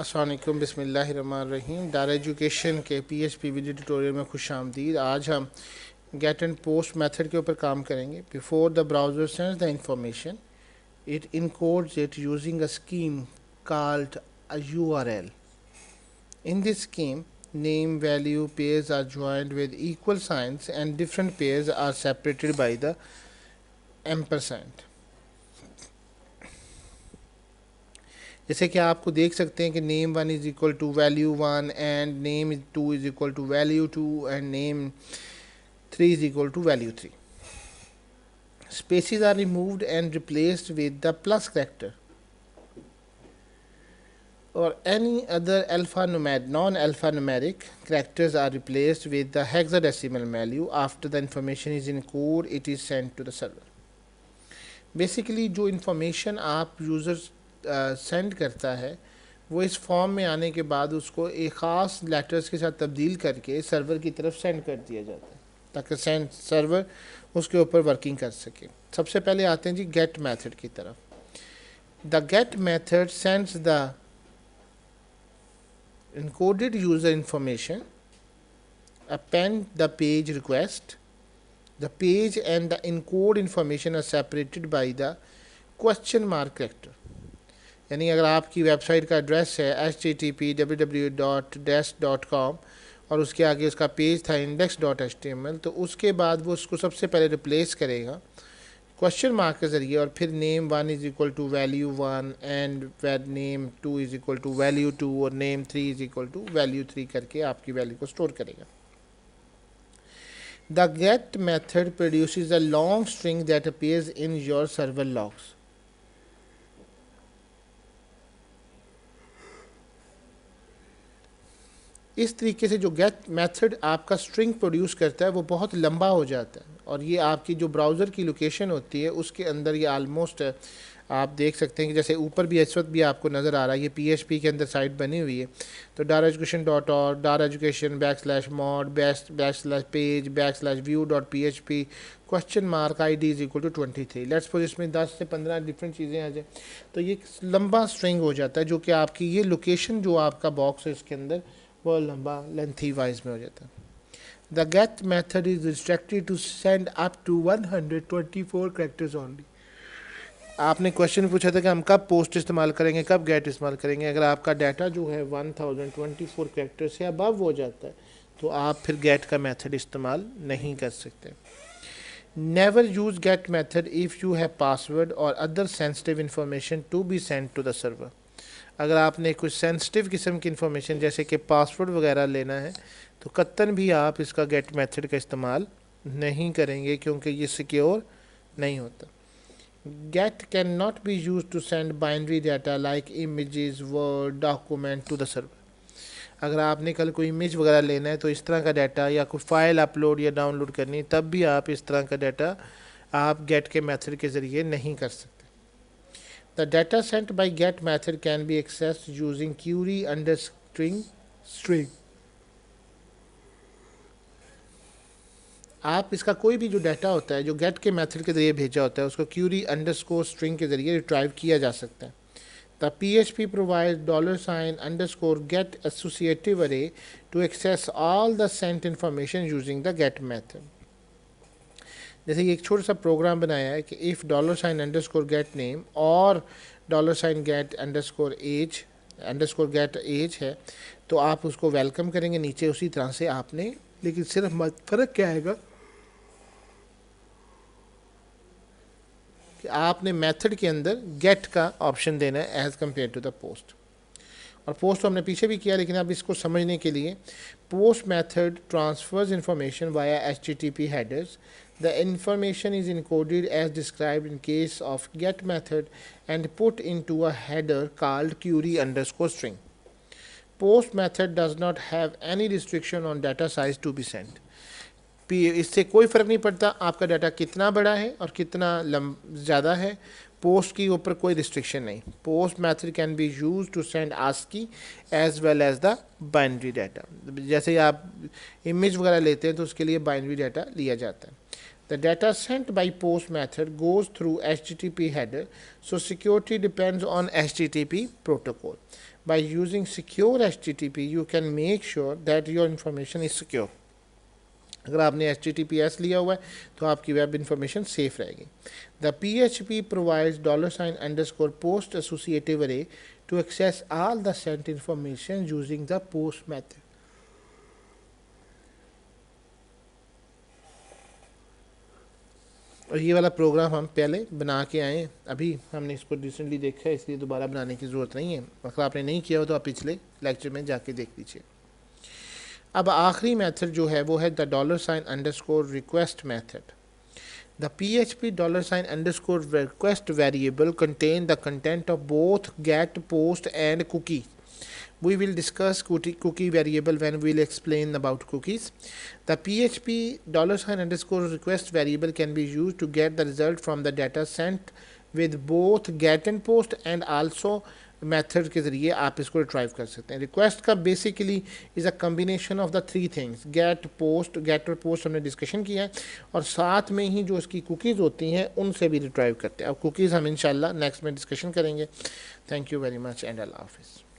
अस्सलाम वालेकुम, बिस्मिल्लाहिर्रहमानिर्रहीम। डायरेक्ट एजुकेशन के PHP वीडियो ट्यूटोरियल में खुश आमदीद। आज हम गेट एंड पोस्ट मेथड के ऊपर काम करेंगे। Before the browser sends the information, it encodes it using a scheme called a URL. In this scheme, name value pairs are joined with equal signs and different pairs are separated by the ampersand. जैसे कि आपको देख सकते हैं कि name 1 is equal to value 1 and name 2 is equal to value 2 and name 3 is equal to value 3. Spaces are removed and replaced with the plus character or any other non-alphanumeric characters are replaced with the hexadecimal value. After the information is in code, it is sent to the server. Basically जो information आप user send करता है वो इस form में आने के बाद उसको एक ख़ास लेटर्स के साथ तब्दील करके सर्वर की तरफ सेंड कर दिया जाता है ताकि सर्वर उसके ऊपर वर्किंग कर सके। सबसे पहले आते हैं जी गेट मेथड की तरफ। The get method sends the encoded user information, append the page request. The page and the encode information are separated by the question mark character. यानी अगर आपकी वेबसाइट का एड्रेस है http://www.desk.com और उसके आगे उसका पेज था index.html, तो उसके बाद वो उसको सबसे पहले रिप्लेस करेगा क्वेश्चन मार्क के ज़रिए और फिर name 1 is equal to value 1 and name 2 is equal to value 2 और name 3 is equal to value 3 करके आपकी वैल्यू को स्टोर करेगा। The get method produces a long string that appears in your server logs. इस तरीके से जो get method आपका स्ट्रिंग प्रोड्यूस करता है वो बहुत लंबा हो जाता है और ये आपकी जो ब्राउज़र की लोकेशन होती है उसके अंदर ये आलमोस्ट आप देख सकते हैं कि जैसे ऊपर भी इस वक्त भी आपको नज़र आ रहा है ये PHP के अंदर साइट बनी हुई है। तो dareducation.org dareducation/mod/page/view.php ?id is equal to 23। Let's suppose इसमें 10 से 15 डिफरेंट चीज़ें आ जाए तो ये लंबा स्ट्रिंग हो जाता है जो कि आपकी ये लोकेशन जो आपका बॉक्स है इसके अंदर वो लंबा लेंथी वाइज में हो जाता है। The get method is restricted to send up to 124 characters only. आपने क्वेश्चन पूछा था कि हम कब पोस्ट इस्तेमाल करेंगे, कब गेट इस्तेमाल करेंगे। अगर आपका डाटा जो है 1024 कैरेक्टर से अबव हो जाता है तो आप फिर गेट का मेथड इस्तेमाल नहीं कर सकते। Never use get method if you have password और other sensitive information to be send to the server. अगर आपने कुछ सेंसिटिव किस्म की इंफॉर्मेशन जैसे कि पासवर्ड वगैरह लेना है तो कतन भी आप इसका गेट मेथड का इस्तेमाल नहीं करेंगे क्योंकि ये सिक्योर नहीं होता। Get can not be use to send binary data like images word document to the server. अगर आपने कल कोई इमेज वगैरह लेना है तो इस तरह का डाटा या कोई फाइल अपलोड या डाउनलोड करनी है तब भी आप इस तरह का डाटा आप गेट के मेथड के ज़रिए नहीं कर सकते। The data sent by get method can be accessed using query under string. आप इसका कोई भी जो डाटा होता है जो गेट के मेथड के जरिए भेजा होता है उसको क्यूरी अंडरस्कोर स्ट्रिंग के जरिए रिट्राइव किया जा सकता है। The PHP provides $_get associative array to access all the sent information using the get method. जैसे कि एक छोटा सा प्रोग्राम बनाया है कि इफ़ $_get name और $get age है तो आप उसको वेलकम करेंगे नीचे उसी तरह से आपने, लेकिन सिर्फ फ़र्क क्या आएगा कि आपने मेथड के अंदर गेट का ऑप्शन देना है as compare to the post. और पोस्ट तो हमने पीछे भी किया लेकिन अब इसको समझने के लिए post method transfers information via HTTP headers. The information is encoded as described in case of get method and put into a header called query_string. Post method does not have any restriction on data size to be sent. इससे कोई फ़र्क नहीं पड़ता आपका data कितना बड़ा है और कितना ज़्यादा है, पोस्ट के ऊपर कोई रिस्ट्रिक्शन नहीं। Post method can be use to send ASCII as well as the binary data. जैसे आप इमेज वगैरह लेते हैं तो उसके लिए बाइनरी डाटा लिया जाता है। The data sent by post method goes through HTTP header, so security depends on HTTP protocol. By using secure HTTP, you can make sure that your information is secure. अगर आपने HTTPS लिया हुआ है तो आपकी वेब इंफॉर्मेशन सेफ रहेगी. The PHP provides $_post associative array to access all the sent information using the post method. और ये वाला प्रोग्राम हम पहले बना के आए, अभी हमने इसको रिसेंटली देखा है इसलिए दोबारा बनाने की ज़रूरत नहीं है. अगर आपने नहीं किया हो तो आप पिछले लेक्चर में जाके देख लीजिए. अब आखिरी मेथड जो है वो है the $_request method. The PHP $_request variable contain the content of both get, post and cookie. We will discuss cookie variable when we will explain about cookies. The PHP $_request variable can be used to get the result from the data sent with both get and post, and also method के ज़रिए आप इसको retrieve कर सकते हैं. Request का basically is a combination of the three things, get और post हमने डिस्कशन किया है, और साथ में ही जो इसकी कुकीज़ होती हैं उनसे भी रिट्राइव करते हैं. अब कुकीज़ हम इंशाल्लाह नेक्स्ट में डिस्कशन करेंगे. Thank you very much and अल्लाह हाफिज़.